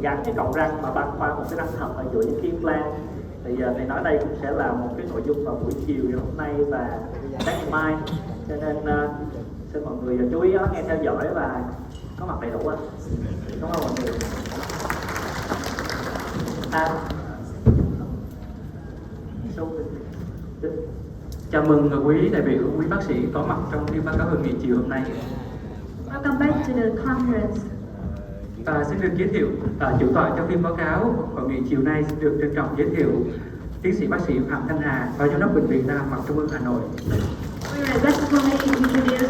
gắn cái cọng răng mà băng qua một cái răng thật ở giữa những cái implant. Thì thầy nói đây cũng sẽ là một cái nội dung vào buổi chiều ngày hôm nay và sáng ngày mai, cho nên xin mọi người chú ý nghe theo dõi và có mặt đầy đủ á. Đúng không mọi người? Chào mừng quý đại biểu, quý bác sĩ có mặt trong phiên báo cáo hội nghị chiều hôm nay. Welcome back to the conference. Xin được giới thiệu chủ tọa trong phiên báo cáo hội nghị chiều nay xin được trân trọng giới thiệu tiến sĩ bác sĩ Phạm Thanh Hà, phó giám đốc bệnh viện Răng Hàm Mặt Trung ương Hà Nội. We respectfully introduce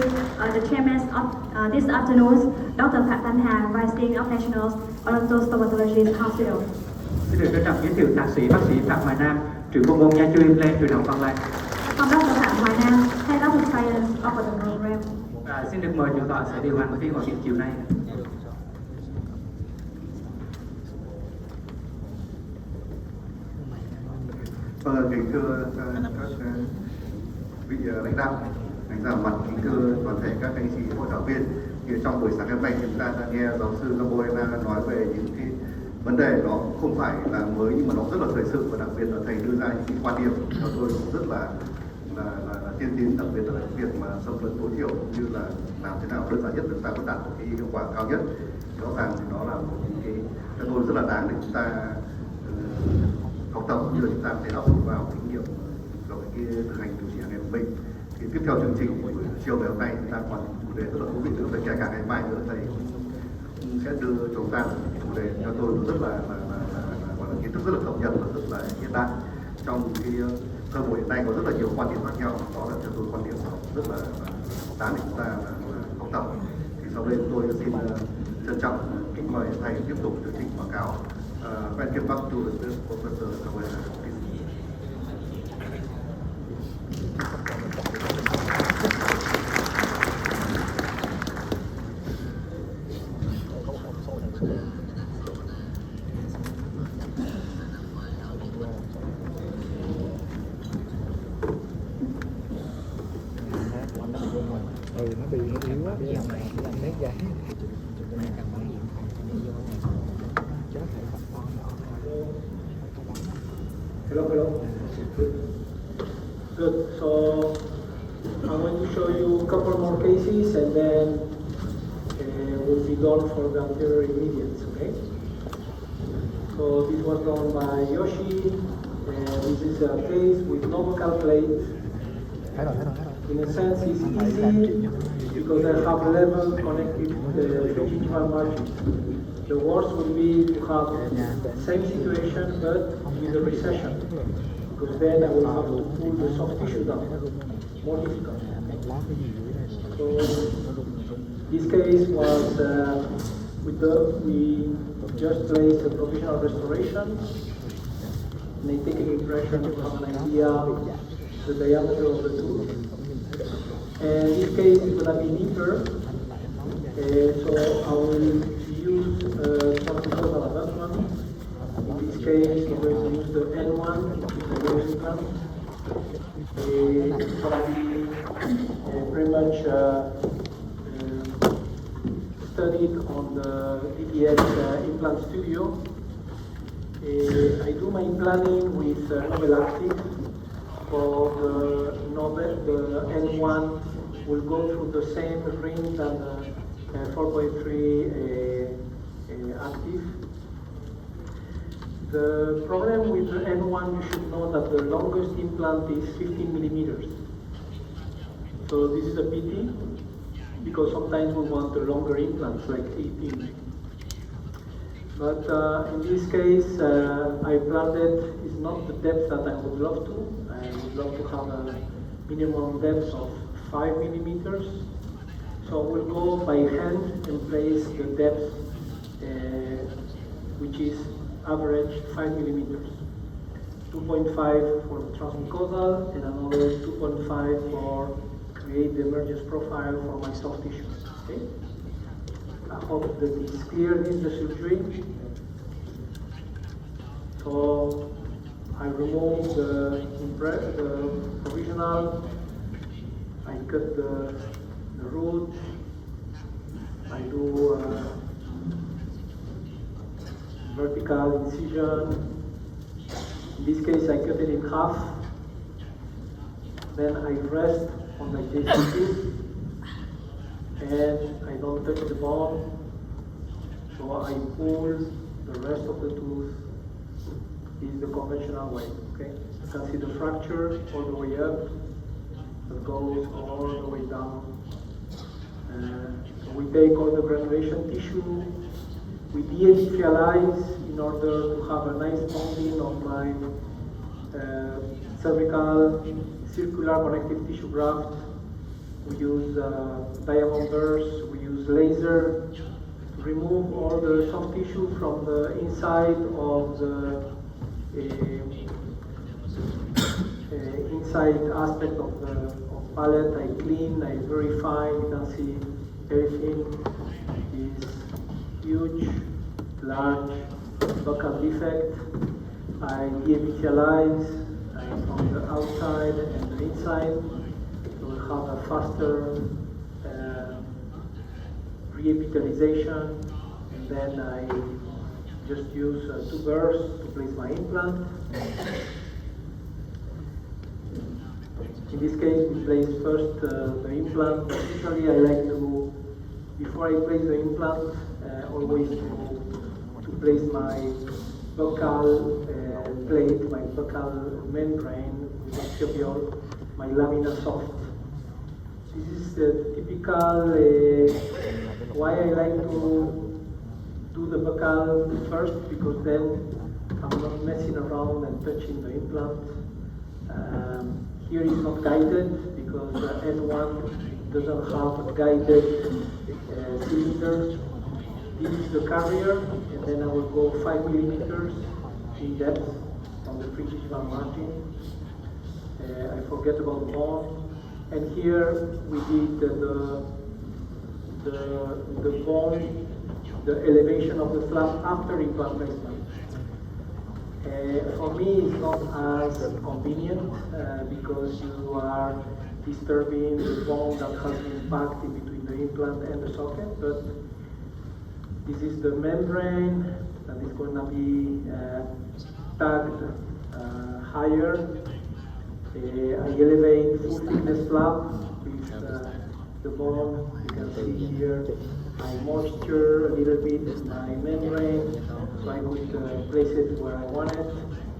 the chairman of this afternoon, Dr. Phạm Thanh Hà, Vice Dean of National Odontostomatology Hospital. Xin được trân trọng giới thiệu thạc sĩ bác sĩ Phạm Hoài Nam, trưởng bộ môn nha chu implant trường đại học Văn Lang. Dr. Phạm Hoài Nam, Head of Science of the program. Xin được mời chủ tọa sẽ điều hành phiên hội nghị chiều nay. Kính thưa các vị lãnh đạo, đánh giá mặt, kính thưa toàn thể các anh chị hội thảo viên. Thì trong buổi sáng hôm nay chúng ta đã nghe giáo sư Gamborena nói về những cái vấn đề nó không phải là mới nhưng mà nó rất là thời sự, và đặc biệt là thầy đưa ra những cái quan điểm cho tôi cũng rất là tiên tiến, đặc biệt là cái việc mà xâm lấn tối thiểu như là làm thế nào đơn giản nhất để chúng ta có đạt được cái hiệu quả cao nhất. Rõ ràng thì nó là một cái cho tôi rất là đáng để chúng ta học tập, như là chúng ta có thể áp dụng vào kinh nghiệm vào cái thực hành điều trị hàng ngày của mình. Thì tiếp theo chương trình buổi chiều ngày hôm nay chúng ta còn chủ đề rất là thú vị nữa, về kể cả ngày mai nữa thầy cũng sẽ đưa cho chúng ta một chủ đề cho tôi rất là gọi là kiến thức rất là cập nhật và rất là hiện đại. Trong cái cơ hội hiện nay có rất là nhiều quan điểm khác nhau, đó là cho tôi quan điểm rất là đáng để chúng ta học tập. Thì sau đây tôi xin trân trọng kính mời thầy tiếp tục chương trình báo cáo. Welcome back to the Professor Gamborena. Nó bị nó yếu quá, bây giờ mày làm nét gãy. Hello. Good. So I'm going to show you a couple more cases, and then we'll be done for the anterior immediates. Okay. So this was done by Yoshi. This is a case with no vocal plate. In a sense, it's easy because I have level connected the gingival margin. The worst would be to have the same situation but with a recession, because then I will have to pull the soft tissue down. More difficult. So this case was we just placed a provisional restoration, and I take an impression to have an idea of the diameter of the tooth. And this case is going to be neater, so I will use transmucosal adjustment. In this case, we're going to use the N1, which is the nose implant. It's going to be pretty much studied on the DBS implant studio. I do my implanting with Novel Active. For the N1 will go through the same ring than the 4.3 active. The problem with the N1, you should know that the longest implant is 15 millimeters. So this is a pity, because sometimes we want the longer implants, like 18. But in this case, I planted is not the depth that I would love to. I would love to have a minimum depth of 5 millimeters. So we'll go by hand and place the depth, which is average 5 millimeters. 2.5 for the transmucosal and another 2.5 for create the emergence profile for my soft tissue. Okay? I hope that it's clear. This is the surgery. So I remove the provisional, I cut the root, I do vertical incision. In this case, I cut it in half. Then I rest on the JCP, and I don't touch the bone. So I pull the rest of the tooth. Is the conventional way. Okay, you can see the fracture all the way up, that goes all the way down. So we take all the granulation tissue, we de-epithelialize in order to have a nice bonding of my cervical circular connective tissue graft. We use diamond burrs, we use laser to remove all the soft tissue from the inside of the inside aspect of the palate. I clean, I verify. You can see everything is huge, large, buccal defect. I de-epithelialize from the outside and the inside. So we'll have a faster re-epithelialization, and then I just use 2 burrs to place my implant. In this case, we place first the implant. Usually I like to, before I place the implant, always to place my buccal plate, my buccal membrane with a tibial, my lamina soft. This is the typical, why I like to do the buccal first, because then I'm not messing around and touching the implant. Here is not guided because N1 doesn't have a guided cylinder. This is the carrier, and then I will go 5 millimeters in depth on the pregingival margin. I forget about the bone. And here we did the bone, the elevation of the flap after implant placement. For me, it's not as convenient because you are disturbing the bone that has been packed in between the implant and the socket. But this is the membrane that is going to be tagged higher. I elevate full thickness flap with the bone. You can see here I moisture a little bit my membrane, so I could place it where I want it.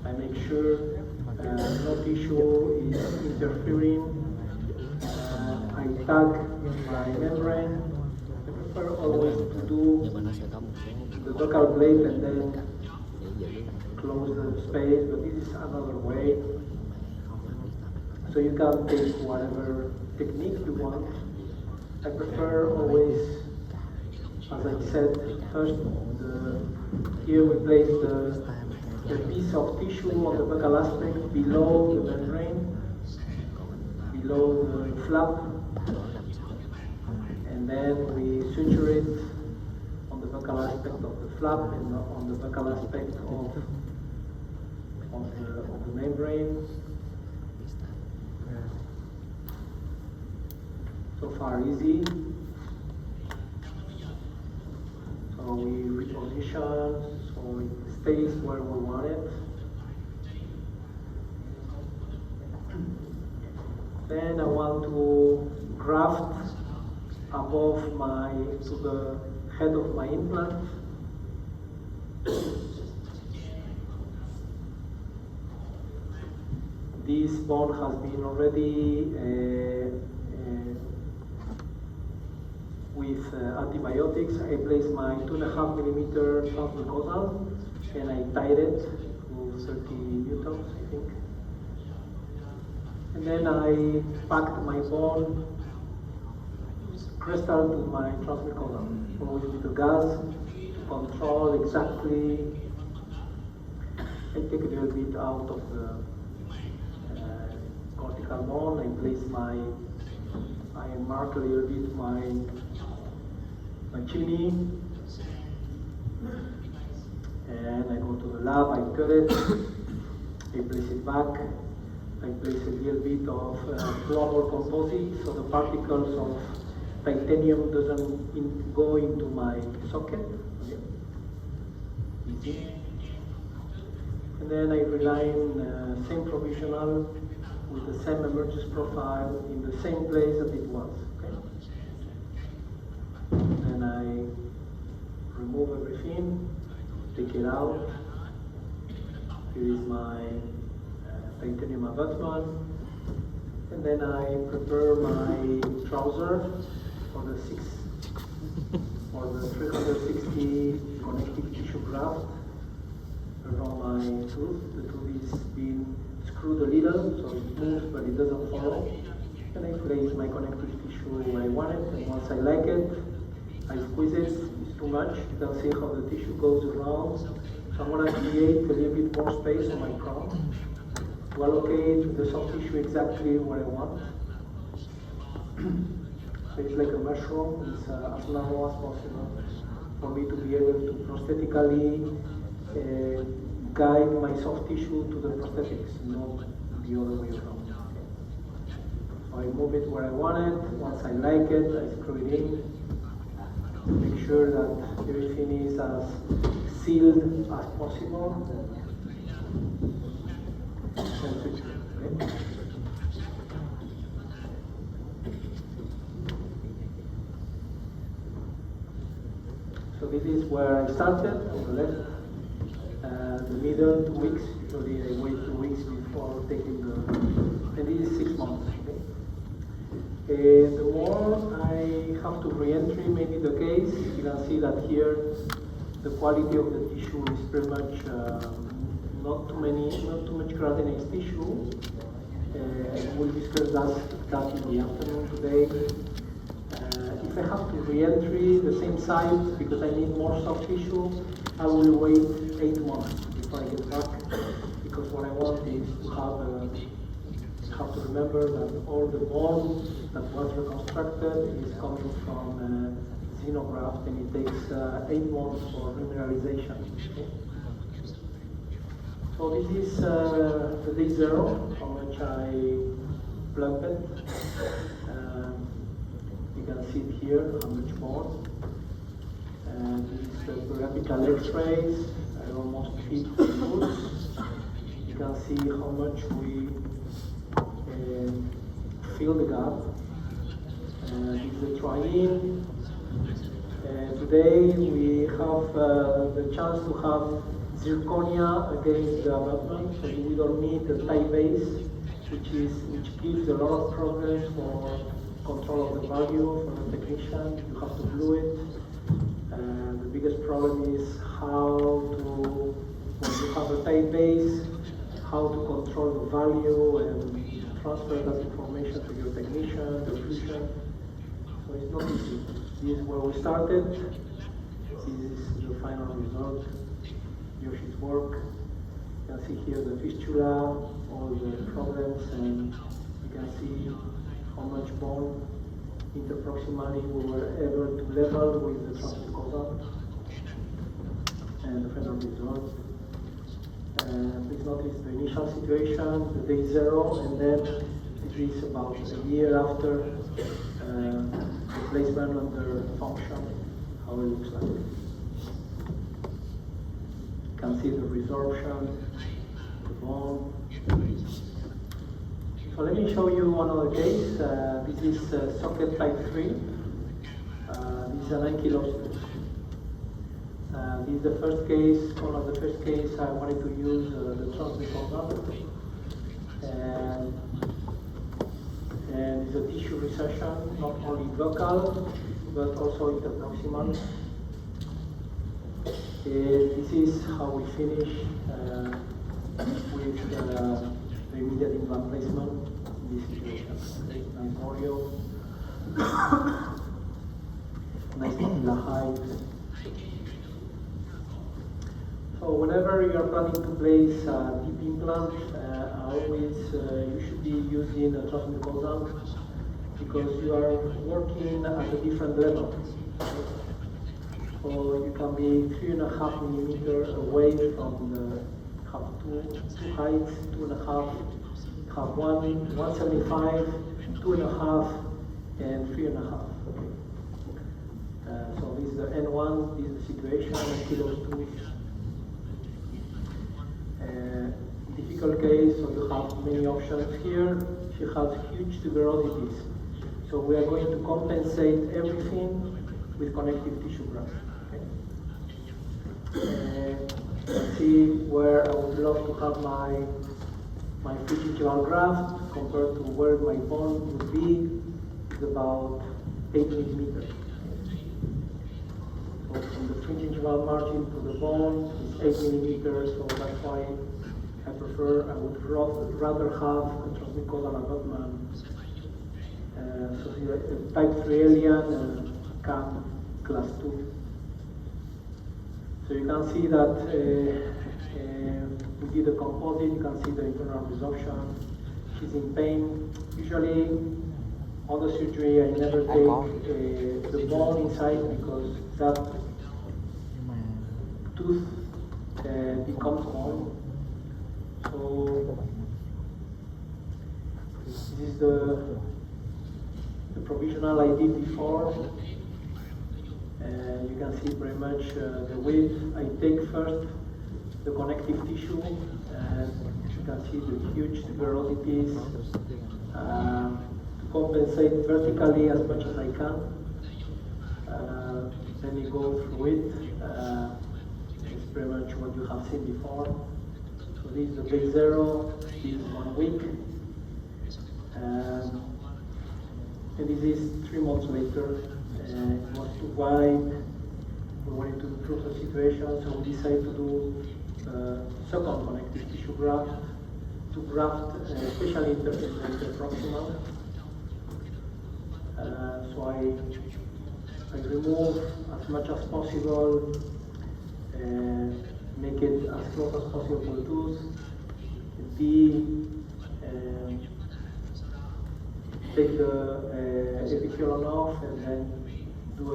I make sure no tissue is interfering. I tag my membrane. I prefer always to do the buccal plate and then close the space, but this is another way. So you can take whatever technique you want. I prefer always, as I said, first here we place the piece of tissue on the buccal aspect below the membrane, below the flap, and then we suture it on the buccal aspect of the flap and on the buccal aspect of the membrane. So far easy. So we reposition so it stays where we want it. Then I want to graft above to the head of my implant. This bone has been already with antibiotics. I place my 2.5 millimeter transmucosal and I tied it to 30 newtons, I think. And then I packed my bone crystal to my transmucosal, always with the gas to control exactly. I take a little bit out of the cortical bone. I place I mark a little bit my chimney, and I go to the lab, I cut it, I place it back, I place a little bit of global composite so the particles of titanium doesn't go into my socket. Okay. This And then I reline same provisional with the same emergence profile in the same place that it was. Okay? And I remove everything, take it out. Here is my titanium abutment. And then I prepare my trouser for the 360 connective tissue graft around my tooth. The tooth is being screwed a little, so it moves but it doesn't follow. And I place my connective tissue where I want it, and once I like it, I squeeze it. It's too much. You can see how the tissue goes around. So I'm going to create a little bit more space on my crown to allocate the soft tissue exactly where I want. So it's like a mushroom. It's as narrow as possible for me to be able to prosthetically guide my soft tissue to the prosthetics, not the other way around. Okay. So I move it where I want it. Once I like it, I screw it in. Make sure that everything is as sealed as possible. Okay. So this is where I started on the left. The middle 2 weeks, usually I wait 2 weeks before taking the, and this is 6 months. Okay? The more I have to re-entry, maybe the case, you can see that here the quality of the tissue is pretty much not too much keratinized tissue. We'll discuss that in the afternoon today. If I have to re-entry the same site because I need more soft tissue, I will wait 8 months before I get back, because what I want is to have to remember that all the bone that was reconstructed is coming from xenograft, and it takes 8 months for remineralization. Okay? So this is the day 0, how much I plugged it. You can see it here, how much more. And this is the periapical X-rays. I almost fit the roots. You can see how much we fill the gap. And this is the try-in. Today we have the chance to have zirconia against the abutment, so we don't need the tie base, which gives a lot of problems for control of the value for the technician. You have to glue it. The biggest problem is how to, when you have a tight base, how to control the value and transfer that information to your technician, the fusion. So it's not easy. This is where we started. This is the final result. Yoshi's work. You can see here the fistula, all the problems, and you can see how much bone interproximally we were able to level with the transmucosal, and the final result. Please notice the initial situation, the day 0, and then it is about a year after the placement under function, how it looks like. You can see the resorption, the bone. So let me show you another case. This is socket type 3. This is a 9 kilo tooth. This is the first case, one of the first case I wanted to use the transmucosal. And it's a tissue recession, not only local, but also interproximal. This is how we finish with the immediate implant placement in this situation. Okay, nice Oreo, nice papilla height. So whenever you are planning to place a deep implant, always you should be using a transmucosal, because you are working at a different level. So you can be 3.5 millimeters away from the have two heights, 2.5, have 175, 2.5, and 3.5. Okay. So this is the N1, this is the situation, and kilos 2. typical case, so you have many options here. She has huge tuberosities. So we are going to compensate everything with connective tissue graft. Okay? Let's see where I would love to have my free gingival graft compared to where my bone would be. It's about 8 millimeters. So from the free gingival margin to the bone is 8 millimeters, so that's why I would rather have a transmucosal abutment. So the type 3 alien CAM class 2. So you can see that we did a composite, you can see the internal resorption. She's in pain. Usually on the surgery I never take the bone inside because that tooth becomes bone. So this is the provisional I did before. You can see very much the width. I take first the connective tissue, and you can see the huge tuberosities. To compensate vertically as much as I can. Then you go through it. It's pretty much what you have seen before. So this is the day 0, this is 1 week. And this is 3 months later. It was too wide. We wanted to improve the situation, so we decided to do second connective tissue graft to graft, especially interproximal. So I remove as much as possible, make it as close as possible to the tooth. Take the epithelium off and then do a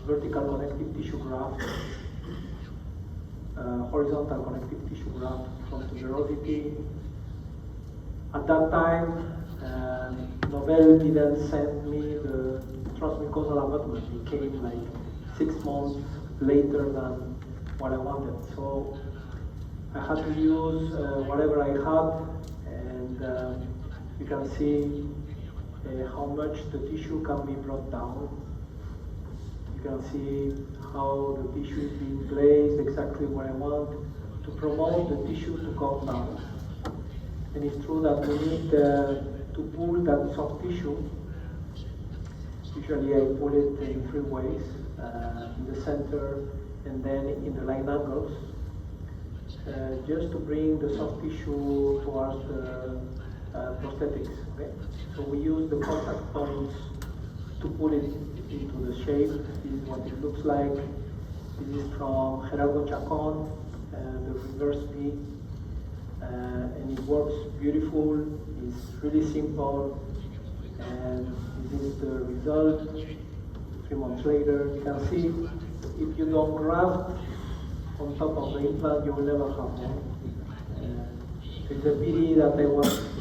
vertical connective tissue graft, horizontal connective tissue graft from tuberosity. At that time, Nobel didn't send me the transmucosal abutment. It came like 6 months later than what I wanted. So I had to use whatever I had, and you can see how much the tissue can be brought down. You can see how the tissue is being placed exactly where I want to promote the tissue to come down. And it's true that we need to pull that soft tissue. Usually I pull it in 3 ways, in the center and then in the line angles, just to bring the soft tissue towards the prosthetics. Okay? So we use the contact points to pull it into the shape. This is what it looks like. This is from Gerardo Chacon, the reverse B, and it works beautiful. It's really simple, and this is the result. 3 months later, you can see if you don't graft on top of the implant, you will never have one. It's a pity that I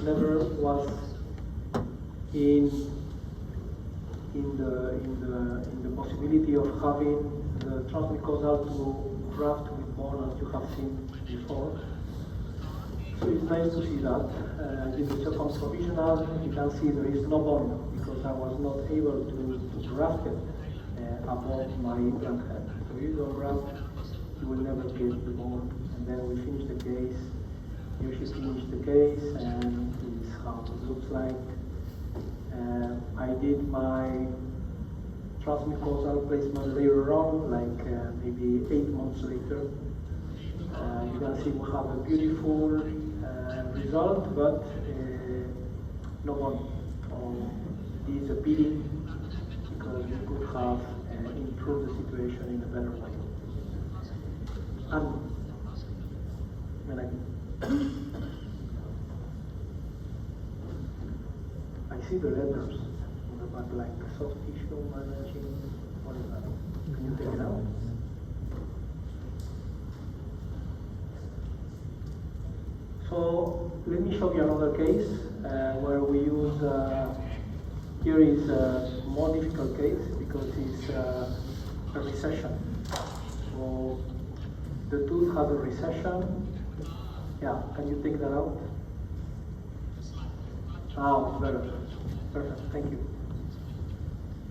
never was in the possibility of having the transmucosal to graft with bone as you have seen before. So it's nice to see that. This is second provisional. You can see there is no bone because I was not able to graft it above my implant head. So if you don't graft, you will never get the bone. And then we finish the case. Here she finished the case, and this is how it looks like. I did my transmucosal placement later on, like maybe 8 months later. You can see we have a beautiful result, but no one. This is a pity because we could have improved the situation in a better way. And when I see the letters on the back, like soft tissue managing, what is that? Can you take it out? So let me show you another case where we use, here is a more difficult case because it's a recession. So the tooth has a recession, Yeah, can you take that out? Oh, better. Perfect, thank you.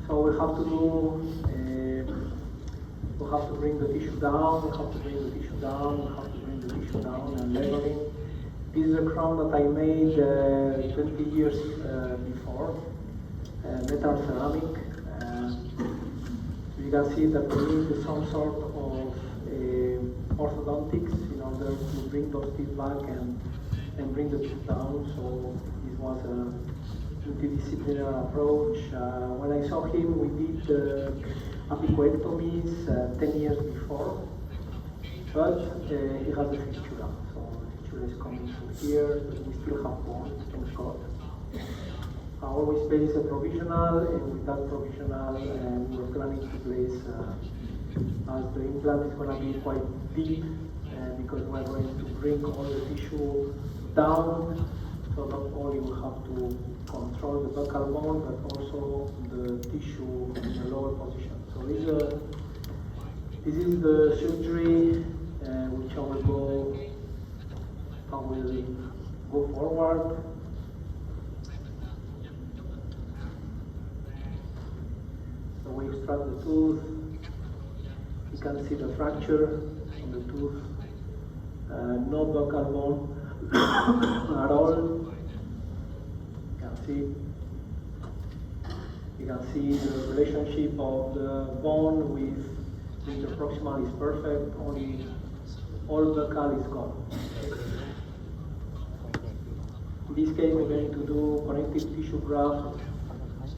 So we have to do, we have to bring the tissue down, we have to bring the tissue down, we have to bring the tissue down and leveling. This is a crown that I made 20 years before, metal ceramic. You can see that we need some sort of orthodontics in order to bring those teeth back and bring the teeth down. So this was a multidisciplinary approach. When I saw him, we did apicoectomies 10 years before, but he has a fistula. So the fistula is coming from here, but we still have bone, thank God. I always place a provisional, and with that provisional, we were planning to place, as the implant is going to be quite deep, because we're going to bring all the tissue down, so not only we have to control the buccal bone, but also the tissue in the lower position. So this is the surgery which I will go forward. So we extract the tooth. You can see the fracture in the tooth. No buccal bone at all. You can see the relationship of the bone with the interproximal is perfect, only all buccal is gone. In this case, we're going to do connective tissue graft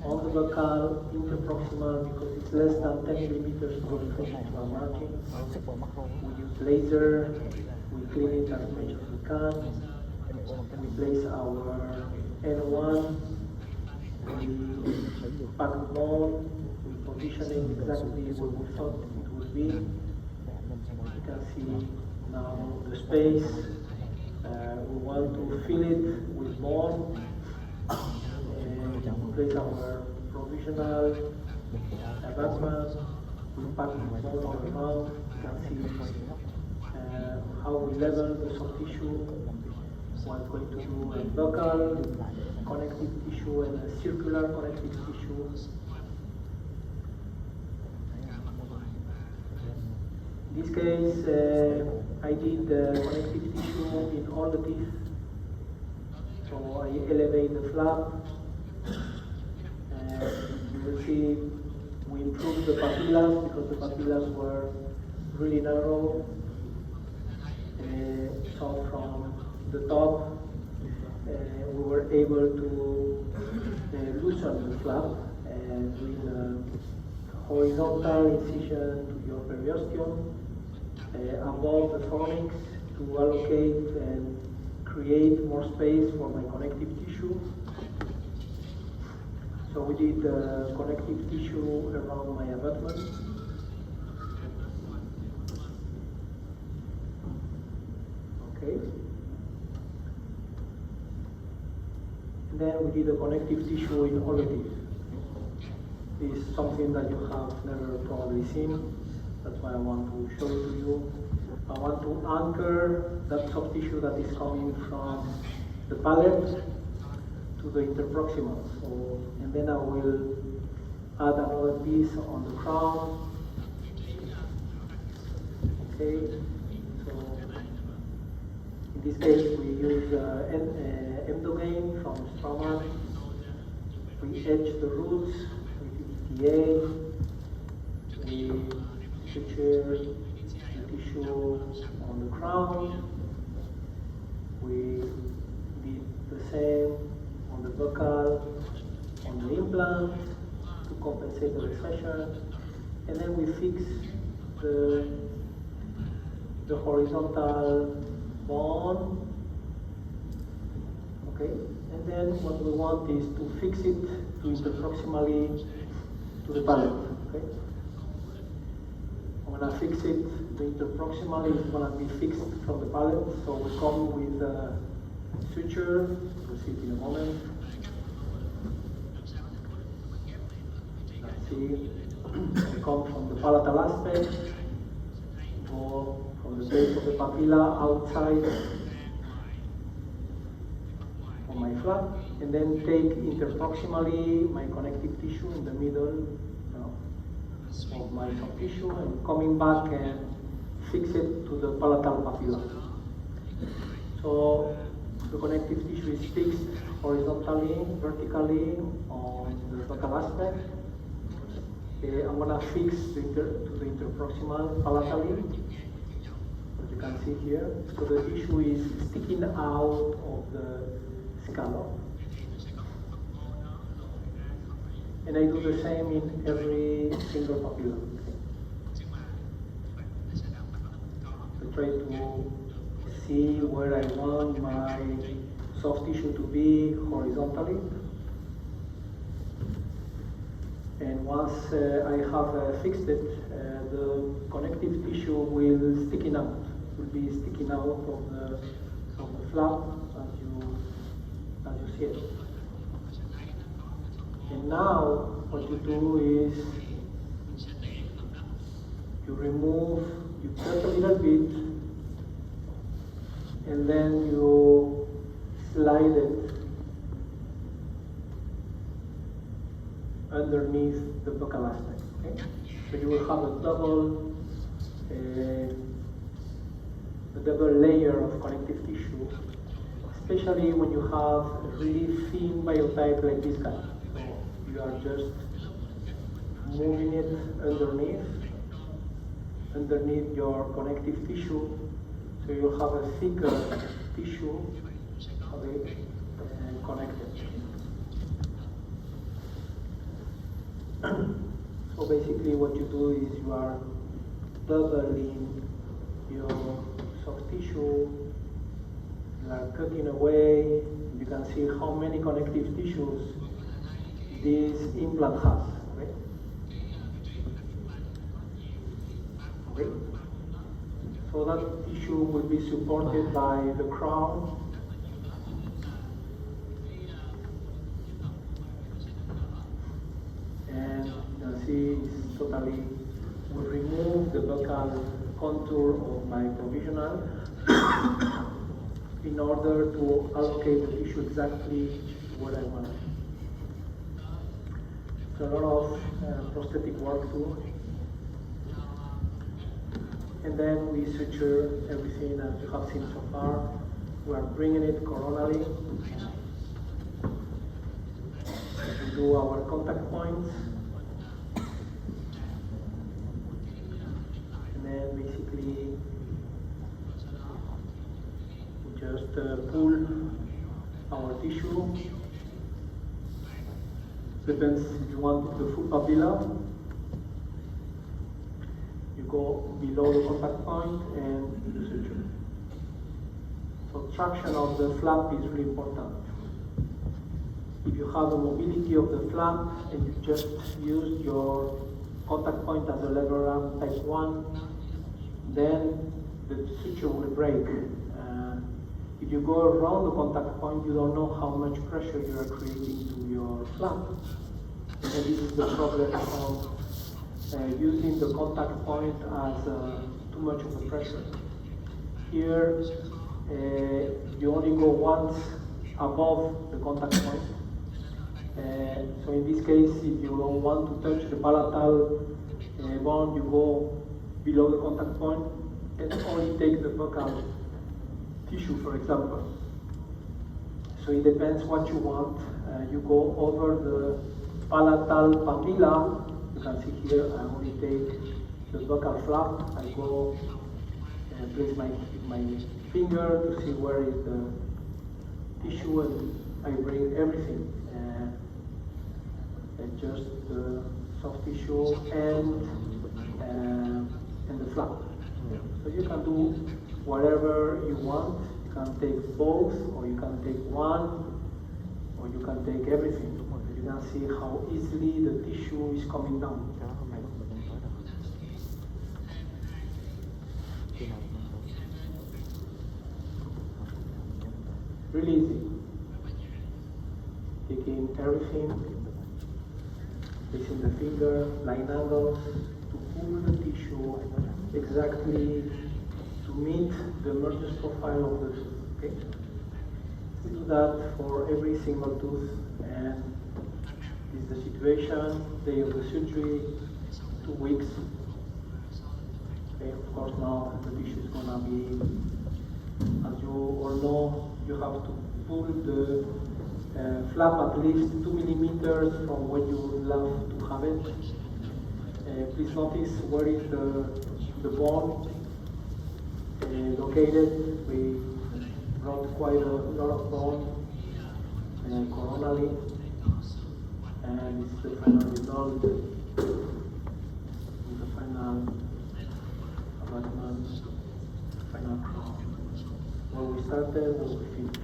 on the buccal, interproximal, because it's less than 10 millimeters from the facial marking. We use laser, we clean it as much as we can. We place our N1, we pack the bone, we position it exactly where we thought it would be. You can see now the space. We want to fill it with bone. And place our provisional abutment. We pack the bone all around. You can see how we level the soft tissue. We're going to do a buccal, connective tissue, and a circular connective tissue. In this case, I did connective tissue in all the teeth. So I elevate the flap, and you will see we improved the papillas because the papillas were really narrow. So from the top, we were able to loosen the flap and with a horizontal incision to your periosteum above the fornix to allocate and create more space for my connective tissue. So we did connective tissue around my abutment. Okay. And then we did a connective tissue in all the teeth. This is something that you have never probably seen. That's why I want to show it to you. I want to anchor that soft tissue that is coming from the palate to the interproximal. So, and then I will add another piece on the crown. Okay. So in this case, we use endogame from Straumann. We edge the roots with ETA. We suture the tissue on the crown. We did the same on the buccal, on the implant to compensate the recession. And then we fix the horizontal bone. Okay, and then what we want is to fix it to interproximally to the palate. Okay, I'm gonna fix it. The interproximally is gonna be fixed from the palate. So we come with a suture. We'll see it in a moment. Let's see. We come from the palatal aspect. Go from the base of the papilla outside on my flap, and then take interproximally my connective tissue in the middle of my soft tissue, and coming back and fix it to the palatal papilla. So the connective tissue is fixed horizontally, vertically on the buccal aspect. I'm gonna fix to the interproximal palatally, as you can see here. So the tissue is sticking out of the scallop. And I do the same in every single papilla. I try to see where I want my soft tissue to be horizontally. And once I have fixed it, the connective tissue will be sticking out of the flap as you see it. And now what you do is you cut a little bit, and then you slide it underneath the buccal aspect. Okay? So you will have a double layer of connective tissue, especially when you have a really thin biotype like this guy. So you are just moving it underneath your connective tissue, so you'll have a thicker tissue connected. So basically what you do is you are doubling your soft tissue, you are cutting away. You can see how many connective tissues this implant has. Okay? So that tissue will be supported by the crown. And you can see it's totally, will remove the buccal contour of my provisional in order to allocate the tissue exactly where I want it. It's a lot of prosthetic work too. And then we suture everything as you have seen so far. We are bringing it coronally. We do our contact points. And then basically we just pull our tissue. Depends if you want the full papilla. You go below the contact point and you suture. So traction of the flap is really important. If you have a mobility of the flap and you just use your contact point as a lever arm type 1, then the suture will break. If you go around the contact point, you don't know how much pressure you are creating to your flap. And this is the problem of using the contact point as too much of a pressure. Here, you only go once above the contact point. So in this case, if you don't want to touch the palatal bone, you go below the contact point and only take the buccal tissue, for example. So it depends what you want. You go over the palatal papilla. You can see here, I only take the buccal flap. I go and place my finger to see where is the tissue, and I bring everything. And just the soft tissue and the flap. So you can do whatever you want. You can take both, or you can take one, or you can take everything. You can see how easily the tissue is coming down. Really easy. Taking everything, placing the finger, line angles, to pull the tissue exactly to meet the emergence profile of the tooth. Okay? We do that for every single tooth, and this is the situation, day of the surgery, 2 weeks. Okay, of course now the tissue is gonna be, as you all know, you have to pull the flap at least 2 millimeters from where you would love to have it. Please notice where is the bone located. We brought quite a lot of bone coronally, and it's the final result, the final abutment, final crown. Where we started, where we finished.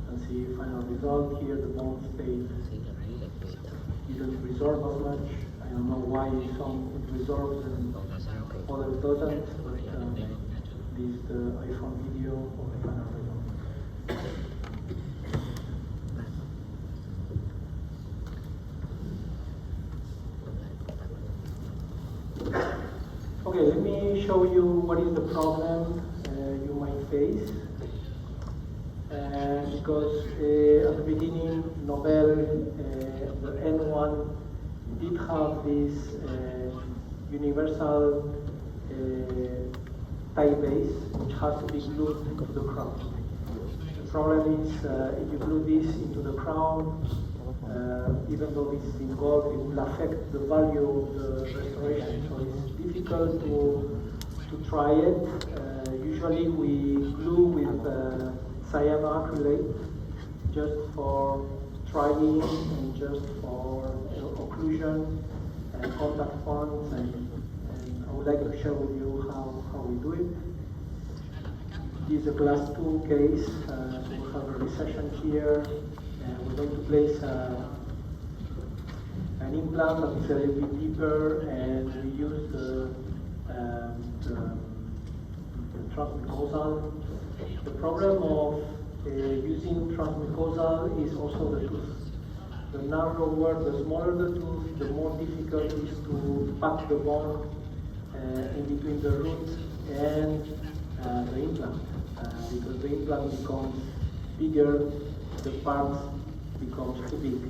And see final result here. The bone stayed. Didn't resorb as much. I don't know why some it resorbs and others doesn't, but this is the iPhone video of the final result. Okay, let me show you what is the problem you might face. Because at the beginning, Nobel, the N1, did have this universal tie base, which has to be glued to the crown. The problem is, if you glue this into the crown, even though this is in gold, it will affect the value of the restoration. So it's difficult to try it. Usually we glue with cyanoacrylate just for trying and just for occlusion and contact points, and I would like to share with you how we do it. This is a class 2 case, so we have a recession here, and we're going to place an implant that is a little bit deeper, and we use the transmucosal. The problem of using transmucosal is also the tooth. The narrower, the smaller the tooth, the more difficult it is to pack the bone in between the root and the implant, because the implant becomes bigger, the part becomes too big.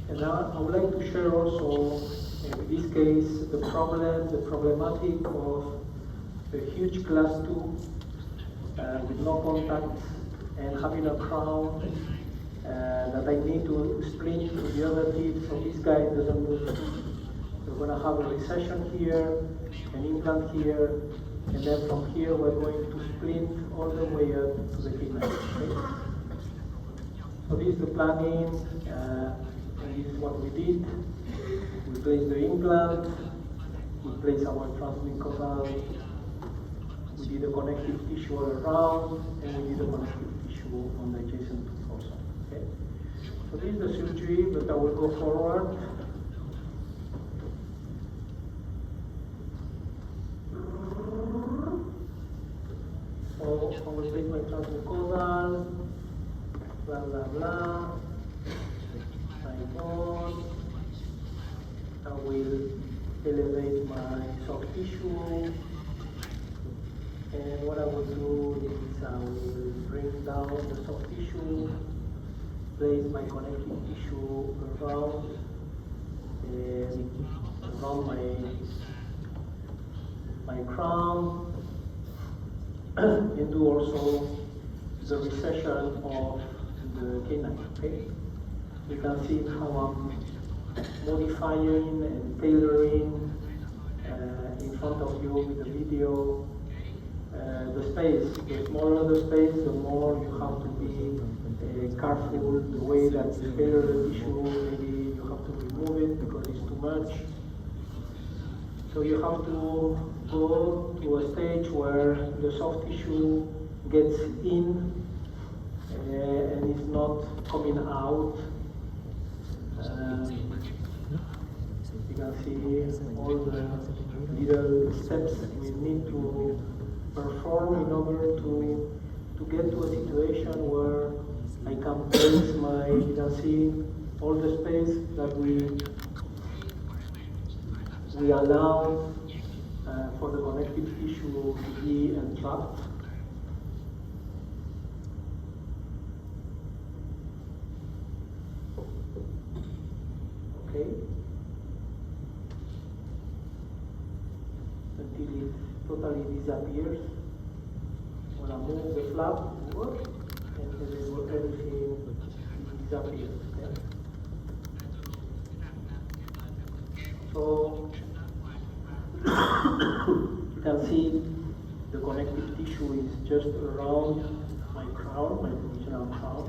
And now I would like to share also, in this case, the problematic of a huge class 2 with no contact and having a crown that I need to splint to the other teeth, so this guy doesn't move. We're going to have a recession here, an implant here, and then from here we're going to splint all the way up to the canine. Okay? So this is the planning, and this is what we did. We placed the implant, we placed our transmucosal, we did the connective tissue all around, and we did the connective tissue on the adjacent tooth also. Okay? So this is the surgery, but I will go forward. So I will place my transmucosal, blah blah blah, my bone. I will elevate my soft tissue. And what I will do is I will bring down the soft tissue, place my connective tissue around my crown, and do also the recession of the canine. Okay, you can see how I'm modifying and tailoring in front of you with the video. The space, the smaller the space, the more you have to be careful the way that you tailor the tissue. Maybe you have to remove it because it's too much. So you have to go to a stage where the soft tissue gets in and is not coming out. You can see all the little steps we need to perform in order to get to a situation where I can place my, you can see all the space that we allow for the connective tissue to be entrapped. totally disappears. When I move the flap forward, and everything disappears. Okay? So you can see the connective tissue is just around my crown, my provisional crown.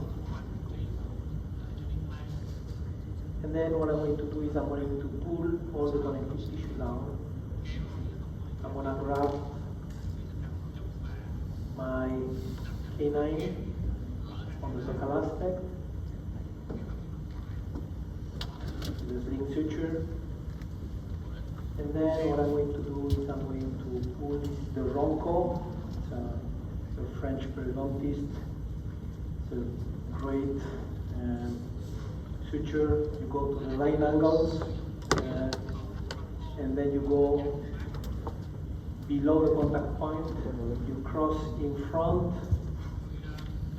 And then what I'm going to do is I'm going to pull all the connective tissue down. I'm going to grab my canine on the buccal aspect, the sling suture. And then what I'm going to do is I'm going to pull the ronco. It's a French periodontist. It's a great suture. You go to the line angles, and then you go below the contact point. You cross in front,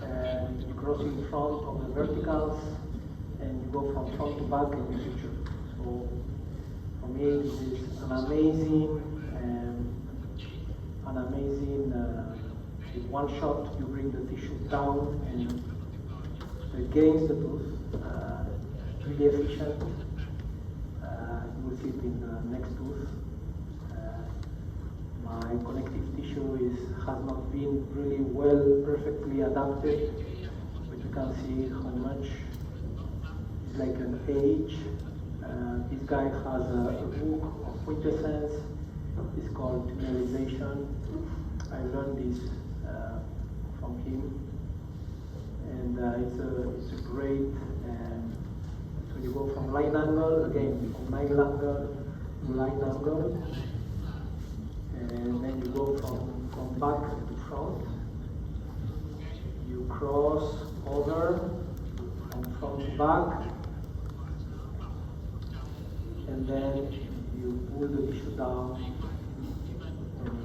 and you cross in front of the verticals, and you go from front to back in the suture. So for me, this is an amazing, with one shot you bring the tissue down and against the tooth, really efficient. You will see it in the next tooth. My connective tissue has not been really perfectly adapted, but you can see how much it's like an age. This guy has a book of quintessence. It's called tunnelization. I learned this from him, and it's a great. So you go from line angle again, from line angle to line angle, and then you go from back to front. You cross over from front to back. And then you pull the tissue down and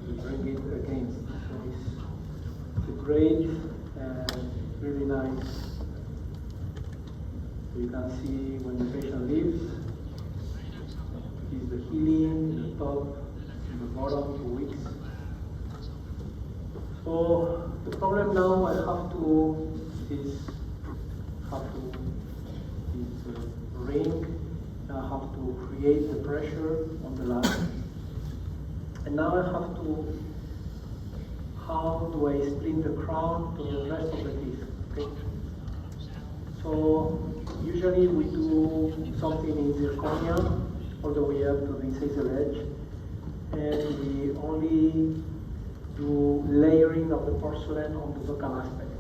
you bring it against. So it's a great and really nice. So you can see when the patient leaves, is the healing, the top, and the bottom 2 weeks. So the problem now I have to this ring. I have to create the pressure on the line. And now I have to, how do I split the crown to the rest of the teeth? Okay. So usually we do something in zirconia all the way up to the incisal edge. And we only do layering of the porcelain on the buccal aspect.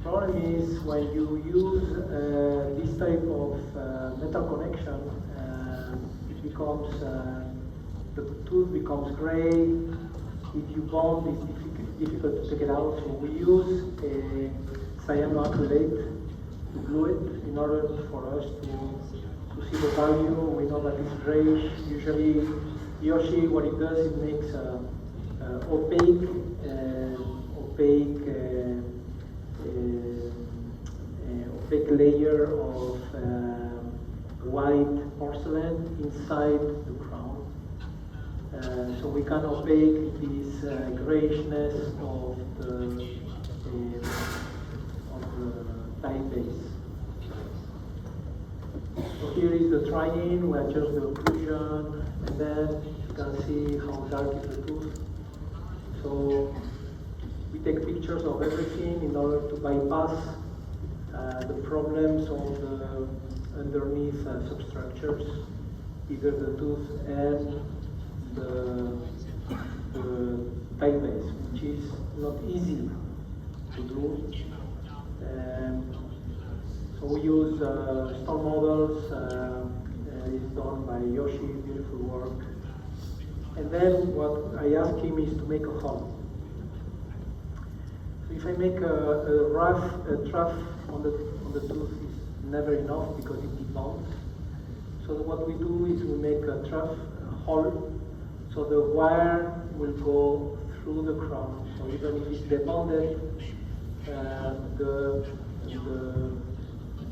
Problem is when you use this type of metal connection, it becomes the tooth becomes gray. If you bond, it's difficult to take it out. So we use a cyanoacrylate to glue it in order for us to see the value. We know that it's grayish. Usually, Yoshi, what it does, it makes opaque layer of white porcelain inside the crown. So we can opaque this grayishness of the tile base. So here is the trying, we adjust the occlusion, and then you can see how dark is the tooth. So we take pictures of everything in order to bypass the problems of the underneath substructures, either the tooth and the tile base, which is not easy to do. So we use stone models. It's done by Yoshi, beautiful work. And then what I ask him is to make a hole. So if I make a trough on the tooth is never enough because it debonds. So what we do is we make a trough, a hole, so the wire will go through the crown. So even if it's debonded,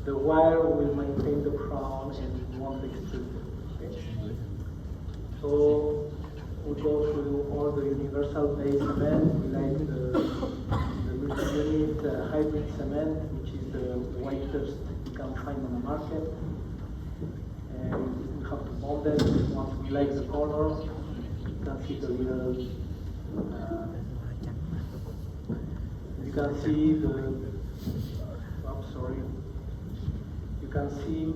the wire will maintain the crown and won't extrude. Okay? So we go through all the universal base cement. We like the multi-unit hybrid cement, which is the whitest you can find on the market. And we have to bond it. Once we like the color, you can see the little. You can see the. I'm sorry. You can see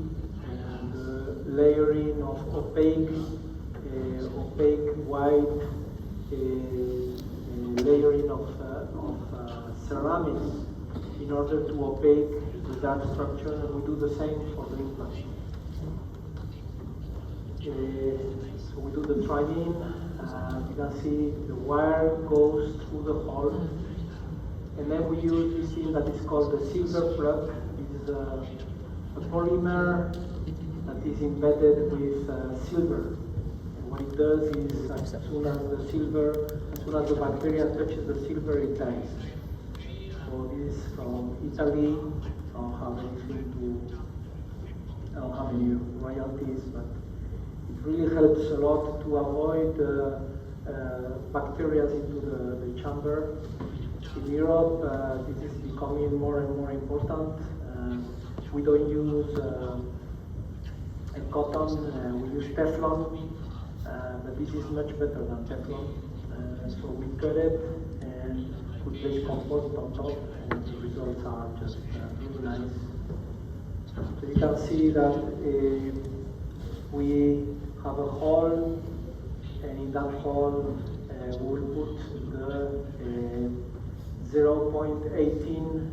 the layering of opaque white layering of ceramics in order to opaque the dark structure, and we do the same for the implant. So we do the tri-beam. You can see the wire goes through the hole, and then we use this thing that is called the silver plug. It is a polymer that is embedded with silver. And what it does is, as soon as the bacteria touches the silver, it dies. So this is from Italy. I don't have any royalties, but it really helps a lot to avoid bacteria into the chamber. In Europe, this is becoming more and more important. We don't use cotton, we use Teflon, but this is much better than Teflon. So we cut it and put this compost on top, and the results are just really nice. So you can see that we have a hole, and in that hole we will put the 0.18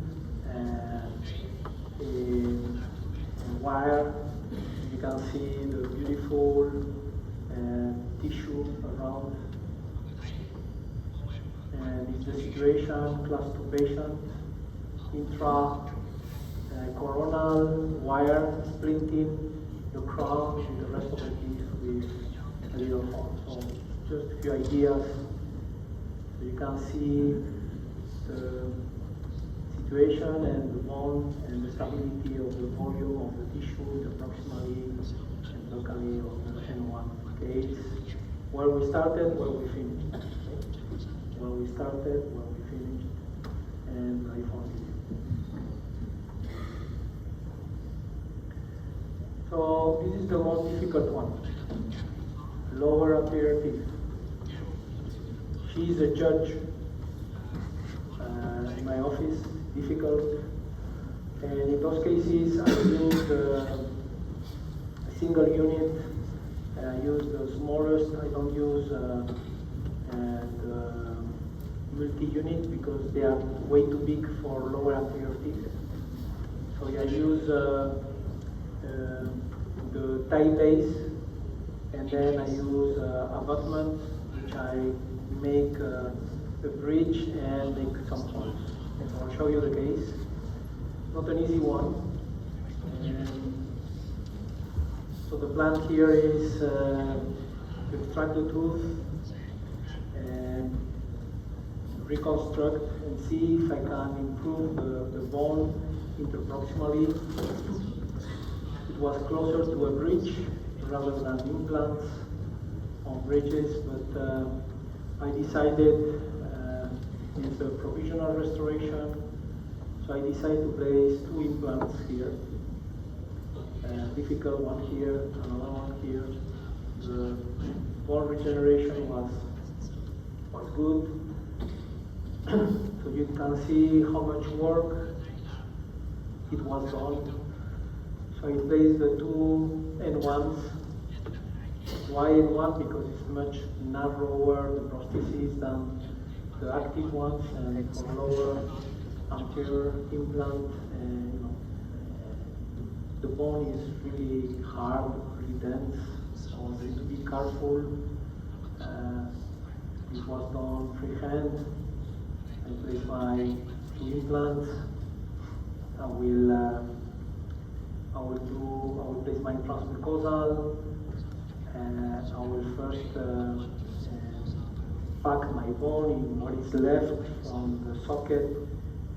wire. You can see the beautiful tissue around. And it's the situation, class 2 patient, coronal wire splinting the crown and the rest of the teeth with a little hole. So just a few ideas. So you can see the situation and the bone and the stability of the volume of the tissue, the proximally and locally of the N1 case. Where we started, where we finished. Okay? Where we started, where we finished, and I found it. So this is the most difficult one. Lower anterior teeth. She is a judge in my office. Difficult, and in those cases I use a single unit. I use the smallest. I don't use the multi-unit because they are way too big for lower anterior teeth. So I use the tie base, and then I use abutment, which I make a bridge and make some holes. And I'll show you the case. Not an easy one. And so the plan here is to extract the tooth and reconstruct and see if I can improve the bone interproximally. It was closer to a bridge rather than implants on bridges, but I decided it's a provisional restoration, so I decided to place 2 implants here. Difficult one here, another one here. The bone regeneration was good. So you can see how much work it was done. So I placed the 2 N1s. Why N1? Because it's much narrower, the prosthesis, than the active ones, and for lower anterior implant, the bone is really hard, really dense, so you need to be careful. This was done freehand. I place my 2 implants. I will place my transmucosal, and I will first pack my bone in what is left from the socket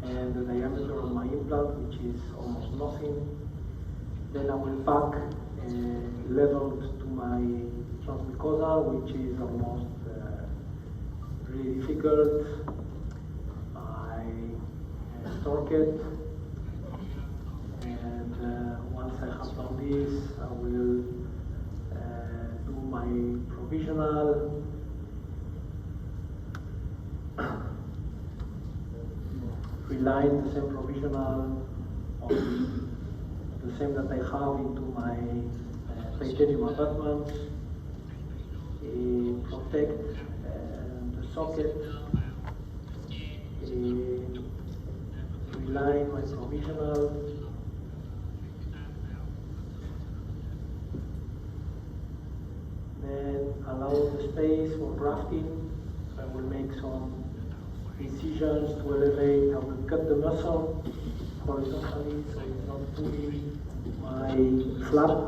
and the diameter of my implant, which is almost nothing. Then I will pack leveled to my transmucosal, which is almost really difficult. I torque it, and once I have done this, I will do my provisional. Reline the same provisional on the same that I have into my titanium abutments. Protect the socket. Reline my provisional. Then allow the space for grafting. So I will make some incisions to elevate. I will cut the muscle horizontally so it's not pulling my flap.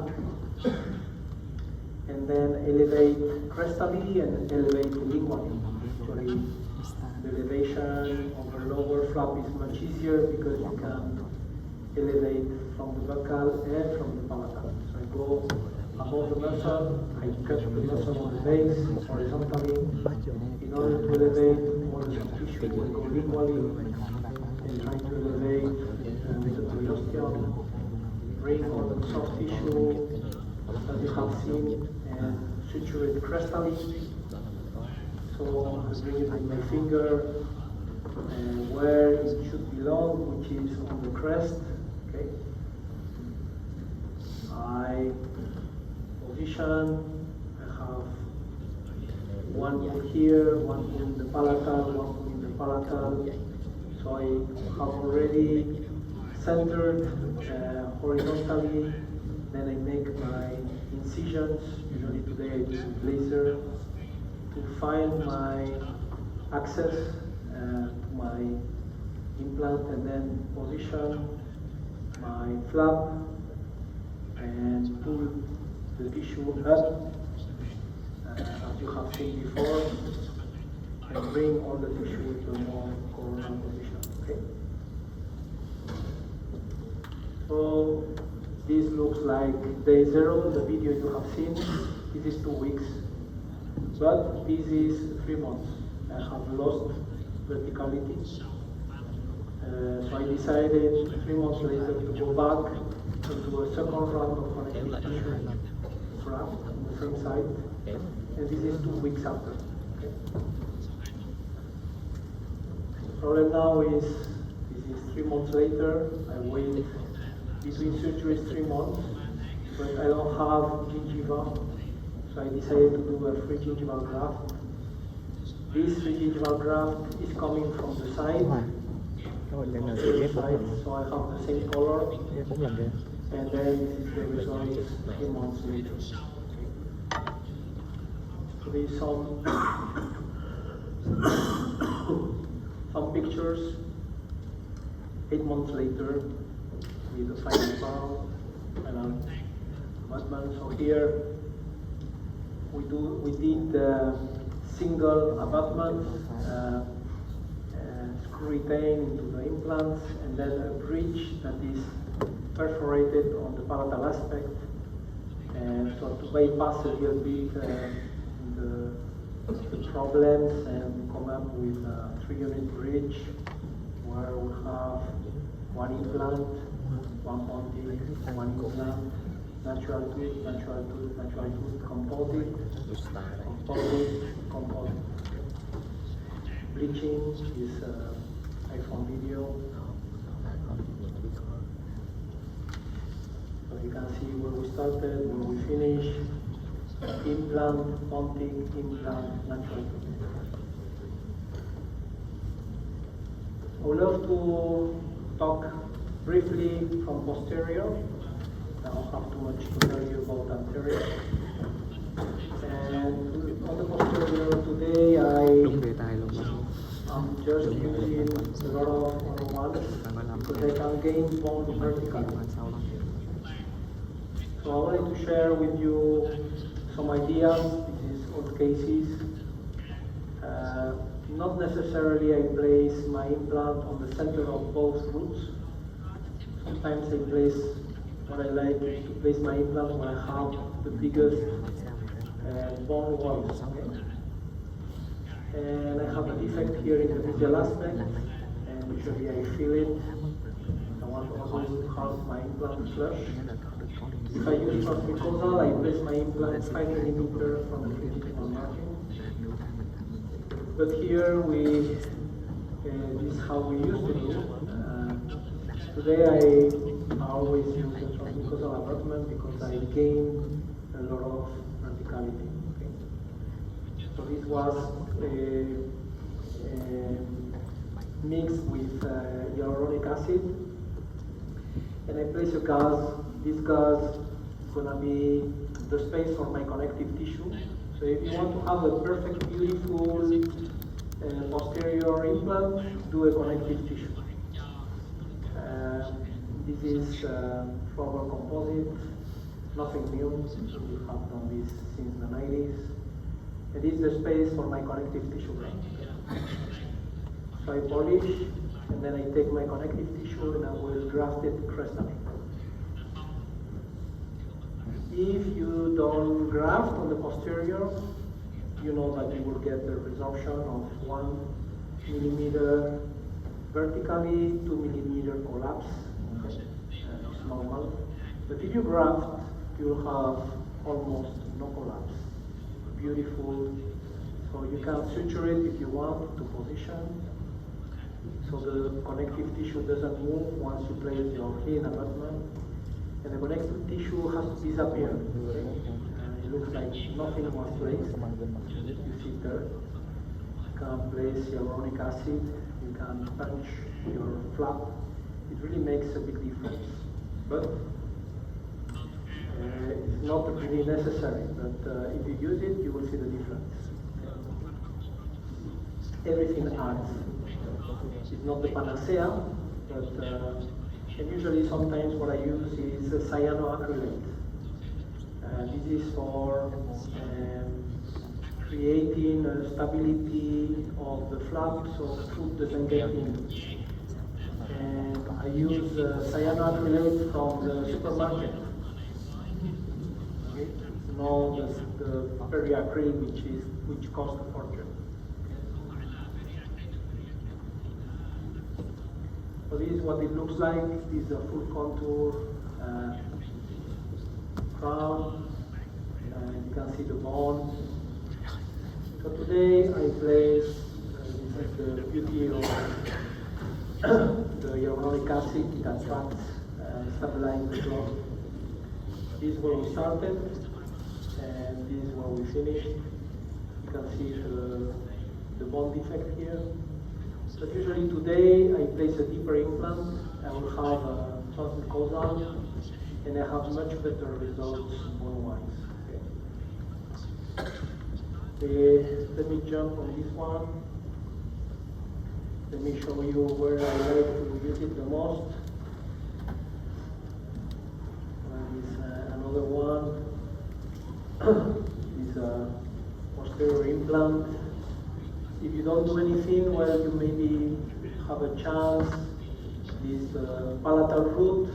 And then elevate crestally and elevate lingually. Actually, the elevation of the lower flap is much easier because you can elevate from the buccal and from the palatal. So I go above the muscle, I cut the muscle on the base horizontally in order to elevate all the soft tissue. I go lingually and try to elevate the periosteum, bring all the soft tissue that you have seen and suture it crestally. So I bring it with my finger where it should belong, which is on the crest. Okay. I position. I have one put here, one put in the palatal, one put in the palatal. So I have already centered horizontally. Then I make my incisions. Usually today I use a laser to find my access to my implant, and then position my flap and pull the tissue up as you have seen before, and bring all the tissue to a more coronal position. Okay. So this looks like day 0, the video you have seen. This is 2 weeks, but this is 3 months. I have lost verticality. So I decided 3 months later to go back and do a second round of connective tissue flap on the same side. And this is 2 weeks after. Okay. The problem now is this is 3 months later. I wait between surgeries 3 months, but I don't have gingiva, so I decided to do a free gingival graft. This free gingival graft is coming from the side, so I have the same color, and then this is the result 3 months later. So there is some pictures 8 months later with the final bound and abutment. So here we did the single abutment, screw retain into the implants, and then a bridge that is perforated on the palatal aspect, and so to bypass a little bit the problems and come up with a 3-unit bridge where we have 1 implant, 1 pontic, 1 implant, natural tooth, natural tooth, natural tooth, composite, composite. Bleaching is iPhone video. So you can see where we started, where we finished. Implant, pontic, implant, natural tooth. I would love to talk briefly from posterior. I don't have too much to tell you about anterior. And on the posterior today, I'm just using a lot of 101 because I can gain bone vertically. So I wanted to share with you some ideas. This is old cases. Not necessarily I place my implant on the center of both roots. Sometimes I place what I like is to place my implant where I have the biggest bone walls. Okay? and I have a defect here in the medial aspect, and usually I feel it. I want to always have my implant flush. If I use transmucosal, I place my implant 5 mm from the critical margin. But here this is how we used to do. Today I always use the transmucosal abutment because I gain a lot of verticality. Okay? So this was mixed with hyaluronic acid, and I place a gas. This gas is going to be the space for my connective tissue. So if you want to have a perfect, beautiful posterior implant, do a connective tissue. This is floral composite, nothing new. We have done this since the 90s. It is the space for my connective tissue. So I polish, and then I take my connective tissue and I will graft it crestally. If you don't graft on the posterior, you know that you will get the resorption of 1 mm vertically, 2 mm collapse. It's normal. But if you graft, you'll have almost no collapse. Beautiful. So you can suture it if you want to position. So the connective tissue doesn't move once you place your thin abutment. And the connective tissue has to disappear. Okay? It looks like nothing was placed. You see there. You can place hyaluronic acid. You can punch your flap. It really makes a big difference. But it's not really necessary. But if you use it, you will see the difference. Everything adds. It's not the panacea, but and usually sometimes what I use is cyanoacrylate. This is for creating a stability of the flap so food doesn't get in. And I use cyanoacrylate from the supermarket. Okay? Not the periacryl, which costs a fortune. So this is what it looks like. This is a full contour crown. You can see the bone. So today I place this is the beauty of the hyaluronic acid. It attracts, stabilizes the cloth. This is where we started, and this is where we finished. You can see the bone defect here. But usually today I place a deeper implant. I will have a transmucosal, and I have much better results bone-wise. Okay. Let me jump on this one. Let me show you where I like to use it the most. Another one is a posterior implant. If you don't do anything, well, you maybe have a chance. This palatal root,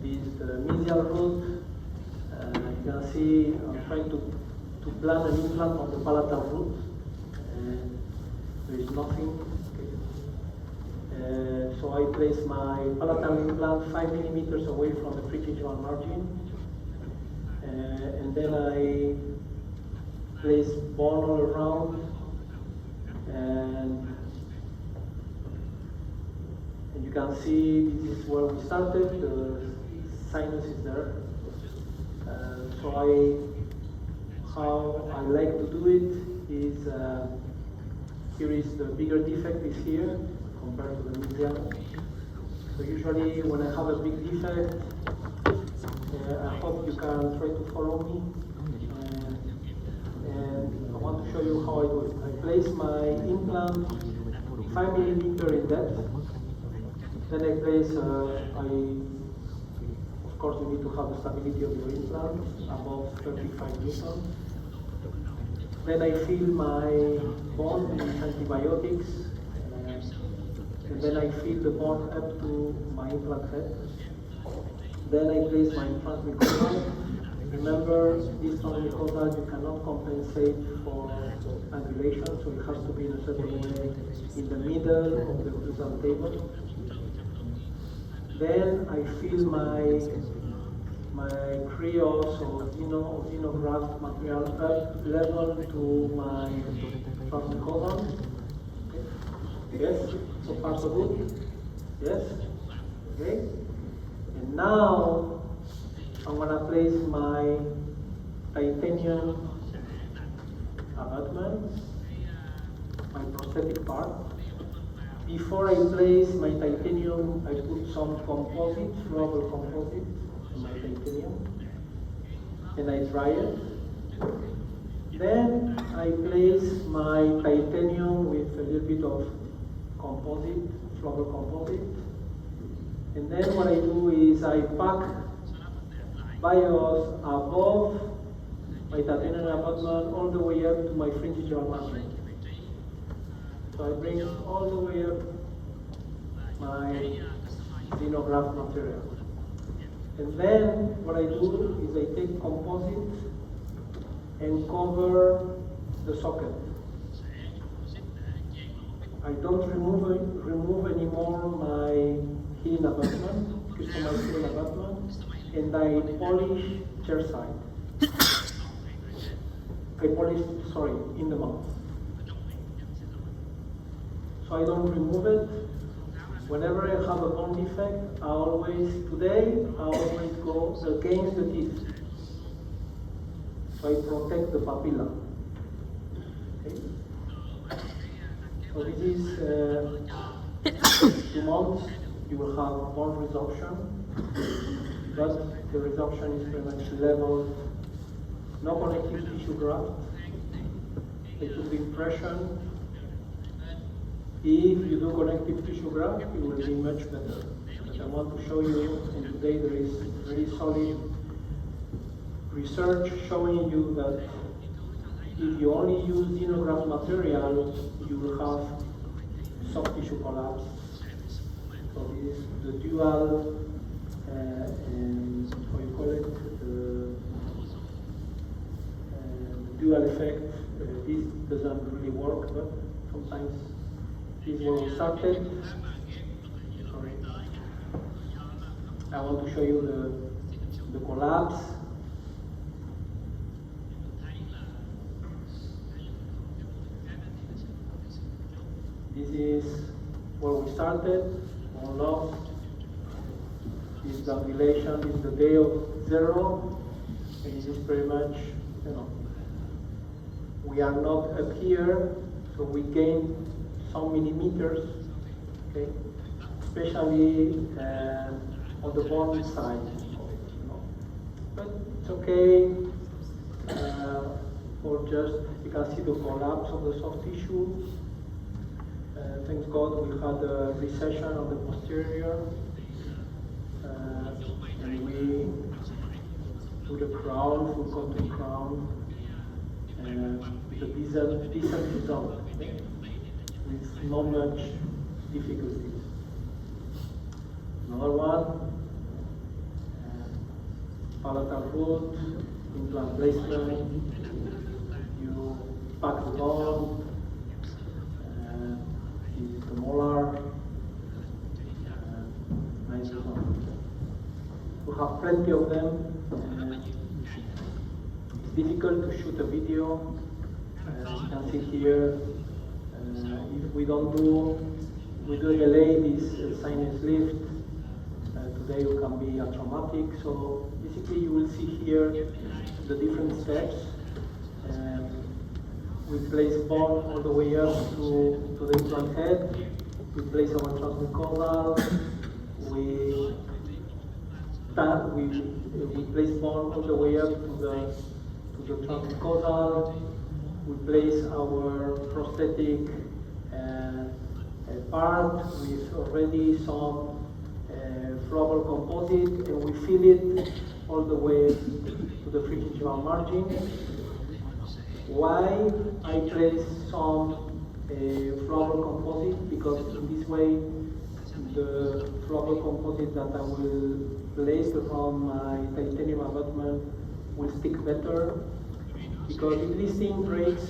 this medial root. You can see I'm trying to plant an implant on the palatal root. There is nothing. Okay. So I place my palatal implant 5 mm away from the pregingival margin. And then I place bone all around. And you can see this is where we started. The sinus is there. How I like to do it is here is the bigger defect is here compared to the medial. So usually when I have a big defect, I hope you can try to follow me. And I want to show you how I do it. I place my implant 5 mm in depth. Then I place, of course you need to have the stability of your implant above 35 newtons. Then I fill my bone with antibiotics. And then I fill the bone up to my implant head. Then I place my implant mucosa. Remember, this transmucosal you cannot compensate for angulation, so it has to be in a certain way in the middle of the horizontal table. Then I feel my creos or xenograph material up level to my transmucosal. Okay. Yes, so far so good. Yes. Okay. And now I'm gonna place my titanium abutment, my prosthetic part. Before I place my titanium, I put some composite, rubber composite on my titanium, and I dry it. Then I place my titanium with a little bit of composite, rubber composite. And then what I do is I pack bios above my titanium abutment all the way up to my fringe margin. So I bring all the way up my xenograph material. And then what I do is I take composite and cover the socket. I don't remove anymore my healing abutment, customized healing abutment, and I polish chair side. I polish, in the mouth. So I don't remove it. Whenever I have a bone defect, I always go against the teeth. So I protect the papilla. Okay? So this is 2 months, you will have bone resorption, but the resorption is pretty much level, no connective tissue graft. They put the impression. If you do connective tissue graft, it will be much better. But I want to show you, and today there is very solid research showing you that if you only use xenograft material, you will have soft tissue collapse. So this is the dual, how you call it, the dual effect. This doesn't really work, but sometimes this is where we started. Sorry. I want to show you the collapse. This is where we started, on love. This is the ambulation, this is the day of 0, and this is pretty much, we are not up here, so we gain some millimeters, okay, especially on the bone side, but it's okay, or just, you can see the collapse of the soft tissue. Thank God we had a recession on the posterior, and we put a crown, full contour crown, with a decent result, okay? With not much difficulties. Another one, palatal root, implant placement, you pack the bone, this is the molar, nice one. We have plenty of them. It's difficult to shoot a video. You can see here, if we do relay this sinus lift, today you can be traumatic. So basically you will see here the different steps. We place bone all the way up to the implant head. We place our transmucosal. We place bone all the way up to the transmucosal. We place our prosthetic part with already some flowable composite, and we fill it all the way to the frictional margin. Why I place some flowable composite? Because in this way, the flowable composite that I will place from my titanium abutment will stick better. Because if this thing breaks,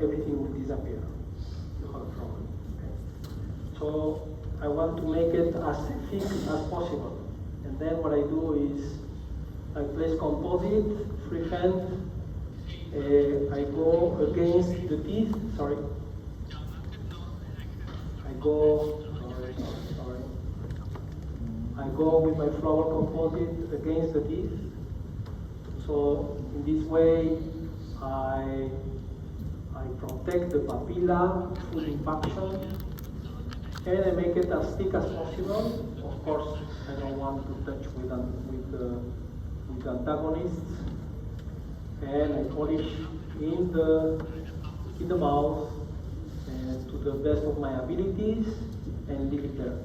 everything will disappear. You have a problem. Okay? So I want to make it as thick as possible. And then what I do is I place composite, freehand. I go against the teeth. Sorry. I go with my flower composite against the teeth. So in this way, I protect the papilla through impaction, and I make it as thick as possible. Of course, I don't want to touch with antagonists, and I polish in the mouth and to the best of my abilities, and leave it there.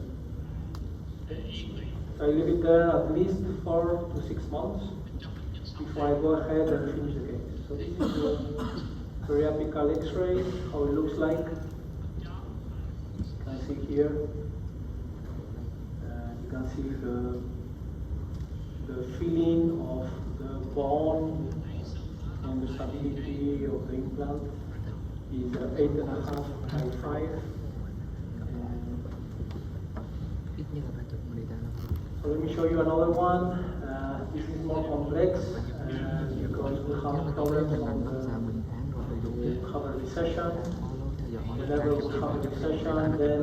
So I leave it there at least 4 to 6 months before I go ahead and finish the case. So this is the periapical X-ray, how it looks like. You can see here. You can see the feeling of the bone and the stability of the implant is 8.5 by 5. So let me show you another one. This is more complex because we have problems on the recession. Whenever we have a recession, then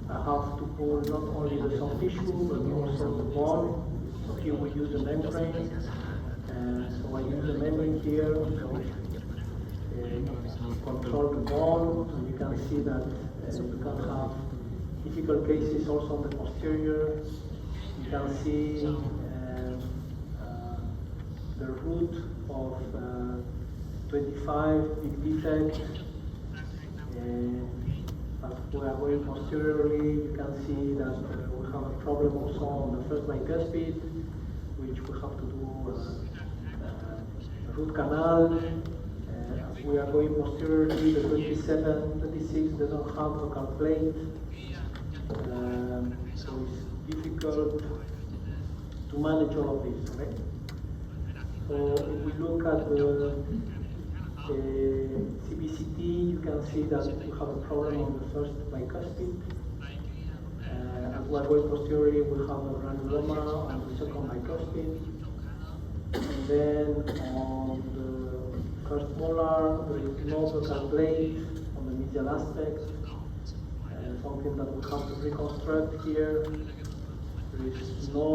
I have to pull not only the soft tissue but also the bone. So here we use the membrane. So I use the membrane here to control the bone. And you can see that you can have difficult cases also on the posterior. You can see the root of 25 big defect. As we are going posteriorly, you can see that we have a problem also on the first bicuspid, which we have to do a root canal. As we are going posteriorly, the 27, 26 doesn't have focal plate. So it's difficult to manage all of this, right? So if we look at the CBCT, you can see that we have a problem on the first bicuspid. As we are going posteriorly, we have a granuloma on the second bicuspid. And then on the first molar, there is no focal plate on the medial aspect. Something that we have to reconstruct here. There is no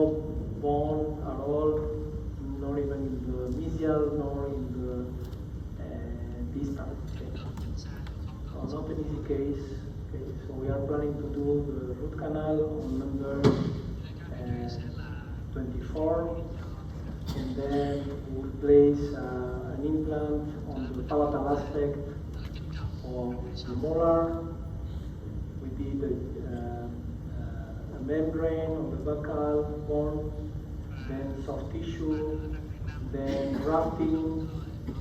bone at all, not even in the mesial, nor in the distal. Okay. So not an easy case. Okay. So we are planning to do the root canal on number 24, and then we'll place an implant on the palatal aspect of the molar. We did a membrane on the buccal bone, then soft tissue, then grafting,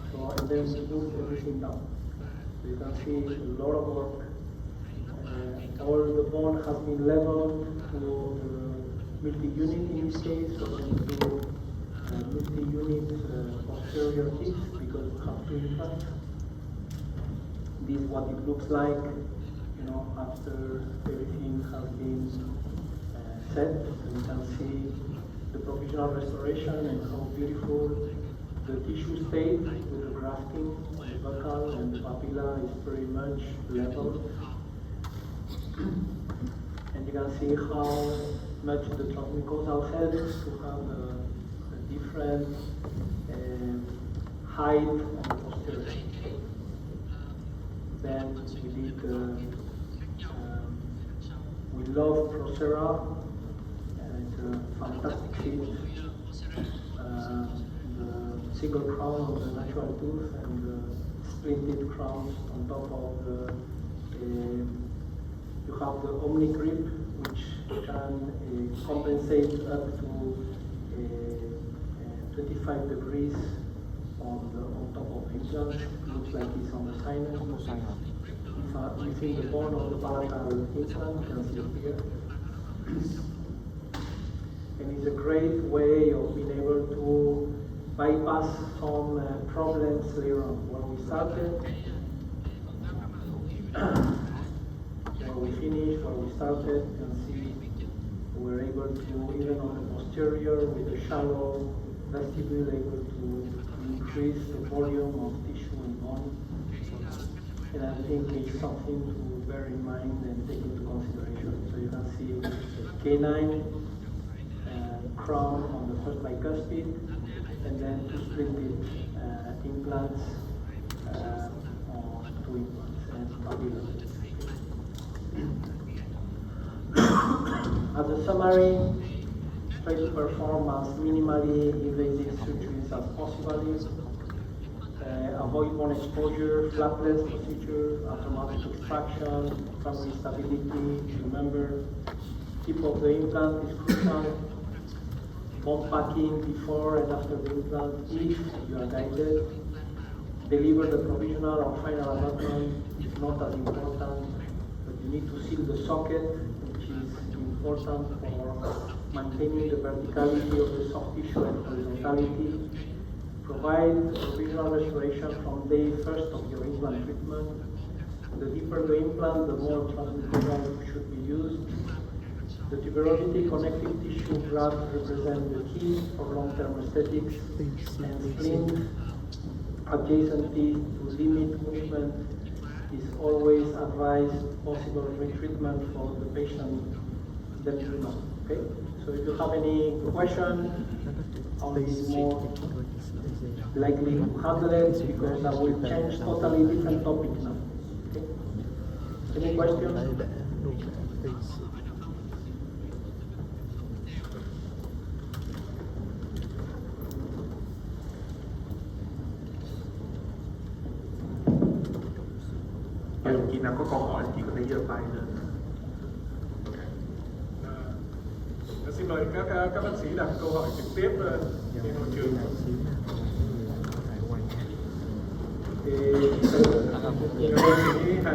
and then we move everything down. So you can see a lot of work. All the bone has been leveled to the multi-unit in this case, so we do multi-unit posterior teeth because we have 2 implants. This is what it looks like, after everything has been set. So you can see the provisional restoration and how beautiful the tissue stayed with the grafting on the buccal, and the papilla is very much leveled. And you can see how much the transmucosal helps to have a different height on the posterior. Then we did we love Procera, and it's a fantastic fit. The single crown of the natural tooth and the splinted crowns on top of the, you have the Omni grip, which can compensate up to 25 degrees on top of the implant. Looks like it's on the sinus. Within the bone of the palatal implant, you can see it here. and it's a great way of being able to bypass some problems later on. When we started, when we finished, when we started, you can see we were able to, even on the posterior with a shallow vestibule, able to increase the volume of tissue and bone. And I think it's something to bear in mind and take into consideration. So you can see canine crown on the first bicuspid, and then two splendid implants, or two implants, and papilla. As a summary, try to perform as minimally invasive surgeries as possible. Avoid bone exposure, flapless procedure, automatic extraction, primary stability. Remember, tip of the implant is crucial. Bone packing before and after the implant if you are guided. Deliver the provisional or final abutment is not as important, but you need to seal the socket, which is important for maintaining the verticality of the soft tissue and horizontality. Provide provisional restoration from day first of your implant treatment. The deeper the implant, the more transmucosal should be used. The tuberosity connective tissue graft represents the key for long-term aesthetics, and splint adjacency to limit movement is always advised. Possible retreatment for the patient, let me know. Okay? So if you have any question, I'll be more likely to handle it because I will change totally different topic now. Okay? Any questions? Khi nào có câu hỏi thì có thể giơ tay lên. Xin mời các bác sĩ đặt câu hỏi trực tiếp trên hội trường. Bác sĩ Hà,